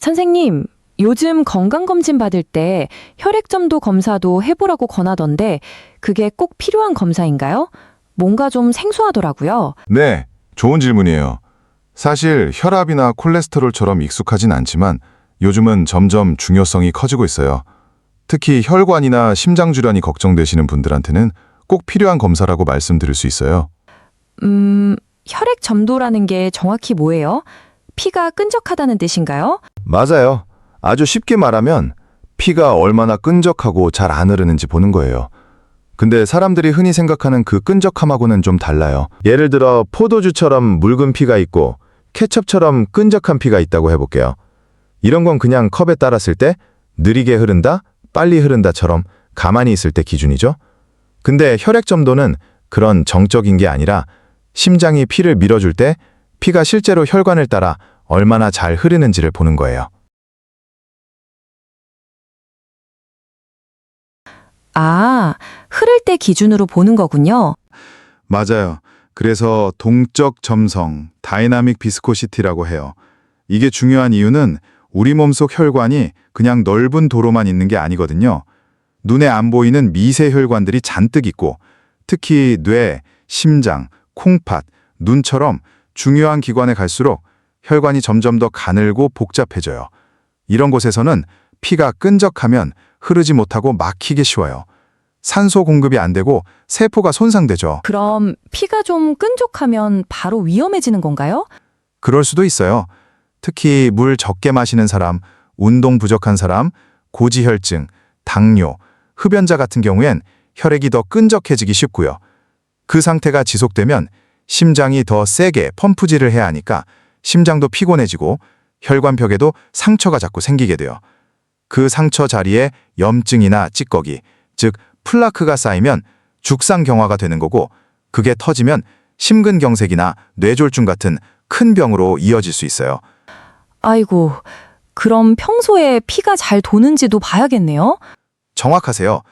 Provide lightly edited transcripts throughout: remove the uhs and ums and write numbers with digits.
선생님, 요즘 건강검진 받을 때 혈액점도 검사도 해보라고 권하던데 그게 꼭 필요한 검사인가요? 뭔가 좀 생소하더라고요. 네, 좋은 질문이에요. 사실 혈압이나 콜레스테롤처럼 익숙하진 않지만 요즘은 점점 중요성이 커지고 있어요. 특히 혈관이나 심장질환이 걱정되시는 분들한테는 꼭 필요한 검사라고 말씀드릴 수 있어요. 혈액점도라는 게 정확히 뭐예요? 피가 끈적하다는 뜻인가요? 맞아요. 아주 쉽게 말하면 피가 얼마나 끈적하고 잘 안 흐르는지 보는 거예요. 근데 사람들이 흔히 생각하는 그 끈적함하고는 좀 달라요. 예를 들어 포도주처럼 묽은 피가 있고 케첩처럼 끈적한 피가 있다고 해볼게요. 이런 건 그냥 컵에 따랐을 때 느리게 흐른다, 빨리 흐른다처럼 가만히 있을 때 기준이죠. 근데 혈액점도는 그런 정적인 게 아니라 심장이 피를 밀어줄 때 피가 실제로 혈관을 따라 얼마나 잘 흐르는지를 보는 거예요. 아, 흐를 때 기준으로 보는 거군요. 맞아요. 그래서 동적 점성, 다이나믹 비스코시티라고 해요. 이게 중요한 이유는 우리 몸속 혈관이 그냥 넓은 도로만 있는 게 아니거든요. 눈에 안 보이는 미세 혈관들이 잔뜩 있고 특히 뇌, 심장, 콩팥, 눈처럼 중요한 기관에 갈수록 혈관이 점점 더 가늘고 복잡해져요. 이런 곳에서는 피가 끈적하면 흐르지 못하고 막히기 쉬워요. 산소 공급이 안 되고 세포가 손상되죠. 그럼 피가 좀 끈적하면 바로 위험해지는 건가요? 그럴 수도 있어요. 특히 물 적게 마시는 사람, 운동 부족한 사람, 고지혈증, 당뇨, 흡연자 같은 경우엔 혈액이 더 끈적해지기 쉽고요. 그 상태가 지속되면 심장이 더 세게 펌프질을 해야 하니까 심장도 피곤해지고 혈관벽에도 상처가 자꾸 생기게 돼요. 그 상처 자리에 염증이나 찌꺼기, 즉 플라크가 쌓이면 죽상경화가 되는 거고 그게 터지면 심근경색이나 뇌졸중 같은 큰 병으로 이어질 수 있어요. 아이고, 그럼 평소에 피가 잘 도는지도 봐야겠네요. 정확하세요.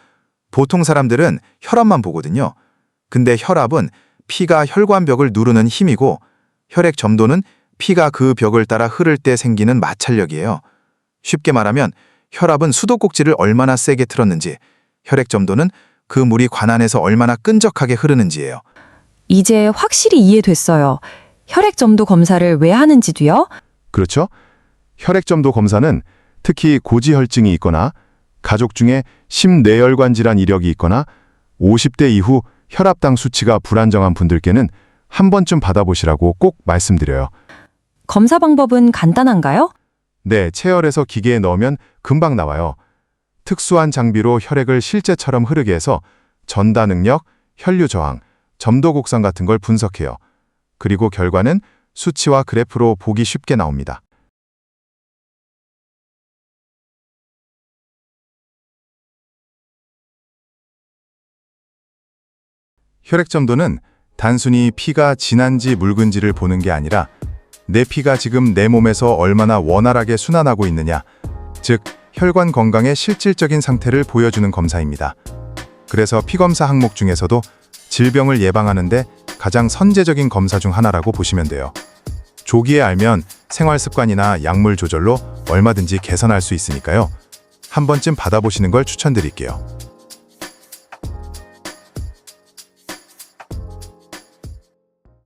보통 사람들은 혈압만 보거든요. 근데 혈압은 피가 혈관벽을 누르는 힘이고 혈액 점도는 피가 그 벽을 따라 흐를 때 생기는 마찰력이에요. 쉽게 말하면 혈압은 수도꼭지를 얼마나 세게 틀었는지, 혈액 점도는 그 물이 관 안에서 얼마나 끈적하게 흐르는지예요. 이제 확실히 이해됐어요. 혈액점도 검사를 왜 하는지도요? 그렇죠? 혈액점도 검사는 특히 고지혈증이 있거나 가족 중에 심뇌혈관 질환 이력이 있거나 50대 이후 혈압당 수치가 불안정한 분들께는 한 번쯤 받아보시라고 꼭 말씀드려요. 검사 방법은 간단한가요? 네, 체열해서 기계에 넣으면 금방 나와요. 특수한 장비로 혈액을 실제처럼 흐르게 해서 전다 능력, 혈류 저항, 점도 곡선 같은 걸 분석해요. 그리고 결과는 수치와 그래프로 보기 쉽게 나옵니다. 혈액점도는 단순히 피가 진한지 묽은지를 보는 게 아니라 내 피가 지금 내 몸에서 얼마나 원활하게 순환하고 있느냐, 즉 혈관 건강의 실질적인 상태를 보여주는 검사입니다. 그래서 피검사 항목 중에서도 질병을 예방하는 데 가장 선제적인 검사 중 하나라고 보시면 돼요. 조기에 알면 생활 습관이나 약물 조절로 얼마든지 개선할 수 있으니까요. 한 번쯤 받아보시는 걸 추천드릴게요.